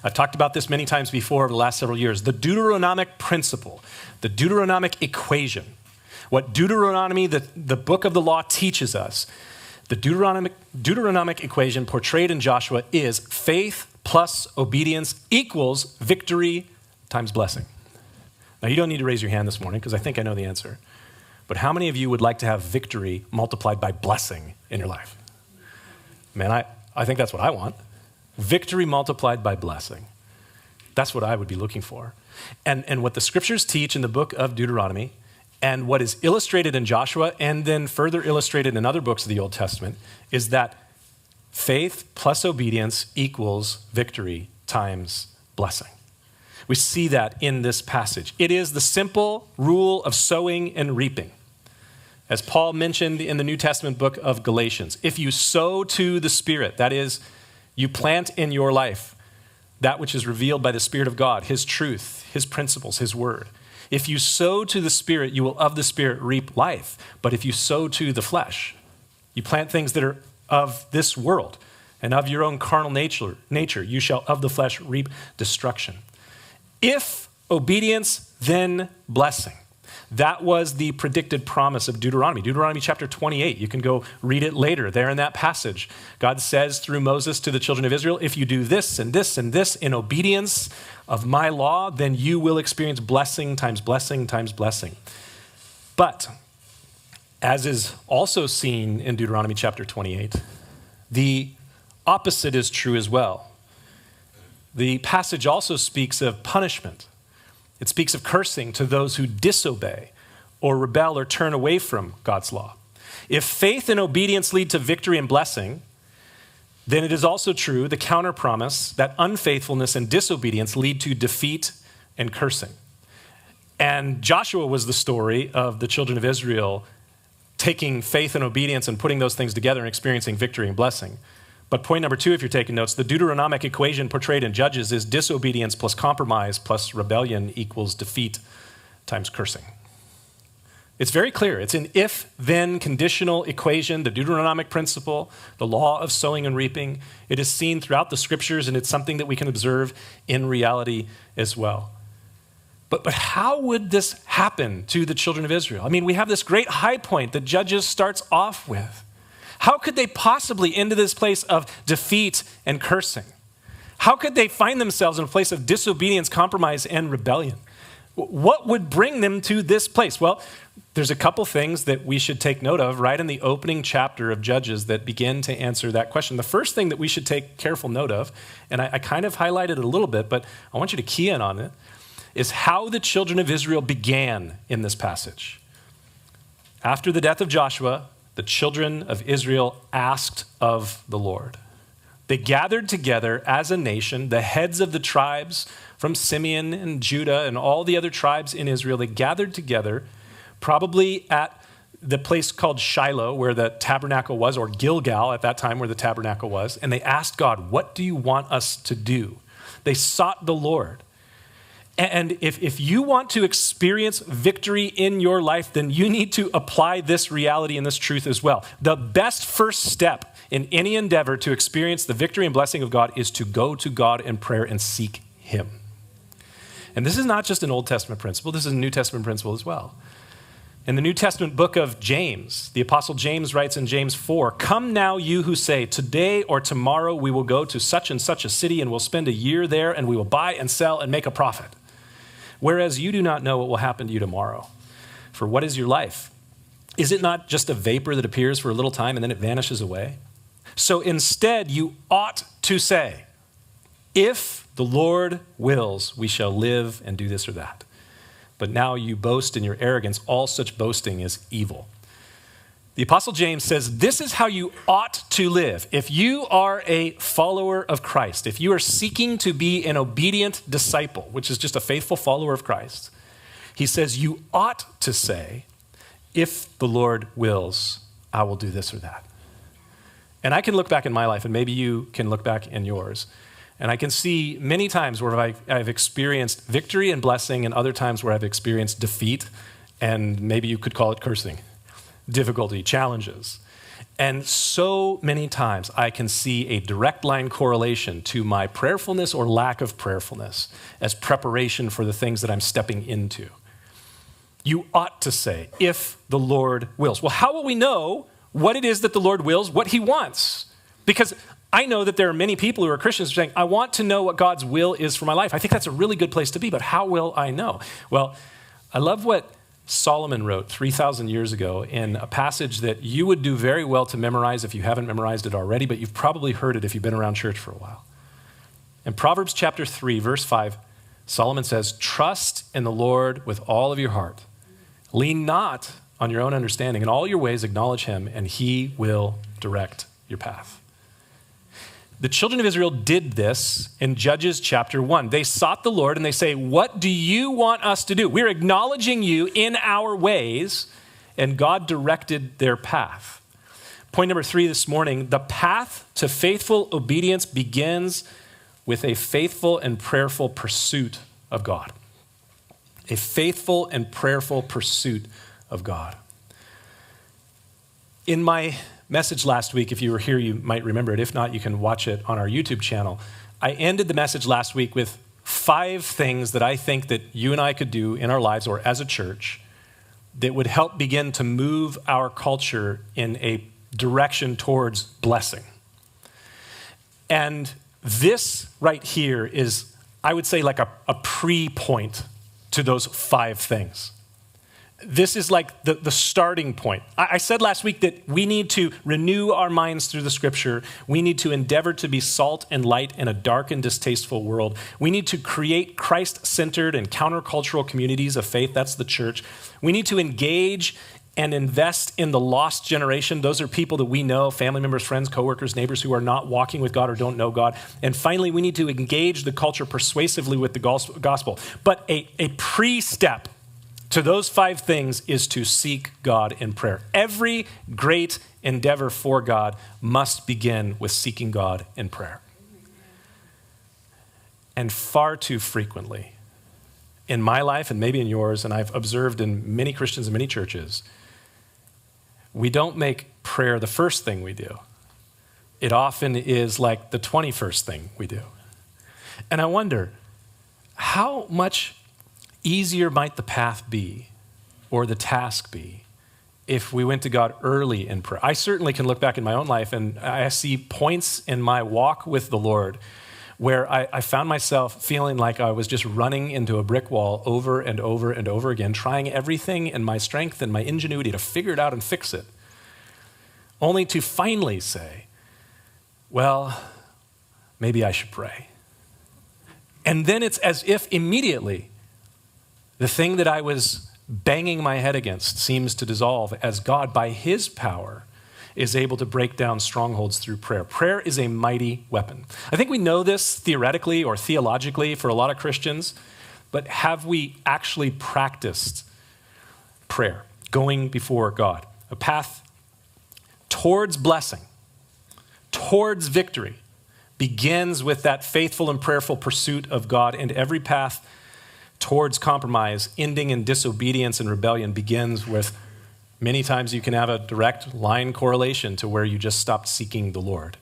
I've talked about this many times before over the last several years. The Deuteronomic principle, the Deuteronomic equation, what Deuteronomy, the book of the law, teaches us, the Deuteronomic equation portrayed in Joshua is faith plus obedience equals victory times blessing. Now, you don't need to raise your hand this morning because I think I know the answer. But how many of you would like to have victory multiplied by blessing in your life? Man, I think that's what I want. Victory multiplied by blessing. That's what I would be looking for. And what the scriptures teach in the book of Deuteronomy and what is illustrated in Joshua and then further illustrated in other books of the Old Testament is that faith plus obedience equals victory times blessing. We see that in this passage. It is the simple rule of sowing and reaping. As Paul mentioned in the New Testament book of Galatians, if you sow to the Spirit, that is, you plant in your life that which is revealed by the Spirit of God, his truth, his principles, his word. If you sow to the Spirit, you will of the Spirit reap life. But if you sow to the flesh, you plant things that are of this world and of your own carnal nature, you shall of the flesh reap destruction. If obedience, then blessing. That was the predicted promise of Deuteronomy. Deuteronomy chapter 28, you can go read it later there in that passage. God says through Moses to the children of Israel, if you do this and this and this in obedience of my law, then you will experience blessing times blessing times blessing. But as is also seen in Deuteronomy chapter 28, the opposite is true as well. The passage also speaks of punishment. It speaks of cursing to those who disobey or rebel or turn away from God's law. If faith and obedience lead to victory and blessing, then it is also true, the counter promise, that unfaithfulness and disobedience lead to defeat and cursing. And Joshua was the story of the children of Israel taking faith and obedience and putting those things together and experiencing victory and blessing. But point number 2, if you're taking notes, the Deuteronomic equation portrayed in Judges is disobedience plus compromise plus rebellion equals defeat times cursing. It's very clear. It's an if-then conditional equation, the Deuteronomic principle, the law of sowing and reaping. It is seen throughout the scriptures, and it's something that we can observe in reality as well. But how would this happen to the children of Israel? I mean, we have this great high point that Judges starts off with. How could they possibly into this place of defeat and cursing? How could they find themselves in a place of disobedience, compromise, and rebellion? What would bring them to this place? Well, there's a couple things that we should take note of right in the opening chapter of Judges that begin to answer that question. The first thing that we should take careful note of, and I kind of highlighted it a little bit, but I want you to key in on it, is how the children of Israel began in this passage. After the death of Joshua, the children of Israel asked of the Lord. They gathered together as a nation, the heads of the tribes from Simeon and Judah and all the other tribes in Israel. They gathered together probably at the place called Shiloh where the tabernacle was, or Gilgal at that time where the tabernacle was. And they asked God, what do you want us to do? They sought the Lord. And if you want to experience victory in your life, then you need to apply this reality and this truth as well. The best first step in any endeavor to experience the victory and blessing of God is to go to God in prayer and seek him. And this is not just an Old Testament principle, this is a New Testament principle as well. In the New Testament book of James, the Apostle James writes in James 4, "Come now, you who say, today or tomorrow we will go to such and such a city and we'll spend a year there and we will buy and sell and make a profit. Whereas you do not know what will happen to you tomorrow. For what is your life? Is it not just a vapor that appears for a little time and then it vanishes away? So instead you ought to say, if the Lord wills, we shall live and do this or that. But now you boast in your arrogance. All such boasting is evil." The Apostle James says, this is how you ought to live. If you are a follower of Christ, if you are seeking to be an obedient disciple, which is just a faithful follower of Christ, he says you ought to say, if the Lord wills, I will do this or that. And I can look back in my life, and maybe you can look back in yours, and I can see many times where I've experienced victory and blessing, and other times where I've experienced defeat, and maybe you could call it cursing, difficulty, challenges. And so many times I can see a direct line correlation to my prayerfulness or lack of prayerfulness as preparation for the things that I'm stepping into. You ought to say, if the Lord wills. Well, how will we know what it is that the Lord wills, what he wants? Because I know that there are many people who are Christians who are saying, I want to know what God's will is for my life. I think that's a really good place to be, but how will I know? Well, I love what Solomon wrote 3,000 years ago in a passage that you would do very well to memorize if you haven't memorized it already, but you've probably heard it if you've been around church for a while. In Proverbs chapter 3, verse 5, Solomon says, trust in the Lord with all of your heart. Lean not on your own understanding. In all your ways acknowledge him, and he will direct your path. The children of Israel did this in Judges chapter 1. They sought the Lord and they say, what do you want us to do? We're acknowledging you in our ways, and God directed their path. Point number 3 this morning, the path to faithful obedience begins with a faithful and prayerful pursuit of God. A faithful and prayerful pursuit of God. In my message last week, if you were here, you might remember it. If not, you can watch it on our YouTube channel. I ended the message last week with 5 things that I think that you and I could do in our lives or as a church that would help begin to move our culture in a direction towards blessing. And this right here is, I would say, like a pre-point to those 5 things. This is like the starting point. I said last week that we need to renew our minds through the scripture. We need to endeavor to be salt and light in a dark and distasteful world. We need to create Christ-centered and countercultural communities of faith. That's the church. We need to engage and invest in the lost generation. Those are people that we know, family members, friends, coworkers, neighbors who are not walking with God or don't know God. And finally, we need to engage the culture persuasively with the gospel. But a pre-step to those 5 things is to seek God in prayer. Every great endeavor for God must begin with seeking God in prayer. And far too frequently, in my life and maybe in yours, and I've observed in many Christians and many churches, we don't make prayer the first thing we do. It often is like the 21st thing we do. And I wonder, how much easier might the path be, or the task be, if we went to God early in prayer? I certainly can look back in my own life and I see points in my walk with the Lord where I found myself feeling like I was just running into a brick wall over and over and over again, trying everything in my strength and my ingenuity to figure it out and fix it, only to finally say, well, maybe I should pray. And then it's as if immediately the thing that I was banging my head against seems to dissolve as God, by his power, is able to break down strongholds through prayer. Prayer is a mighty weapon. I think we know this theoretically or theologically for a lot of Christians, but have we actually practiced prayer, going before God? A path towards blessing, towards victory, begins with that faithful and prayerful pursuit of God, and every path towards compromise, ending in disobedience and rebellion, begins with, many times you can have a direct line correlation to where you just stopped seeking the Lord.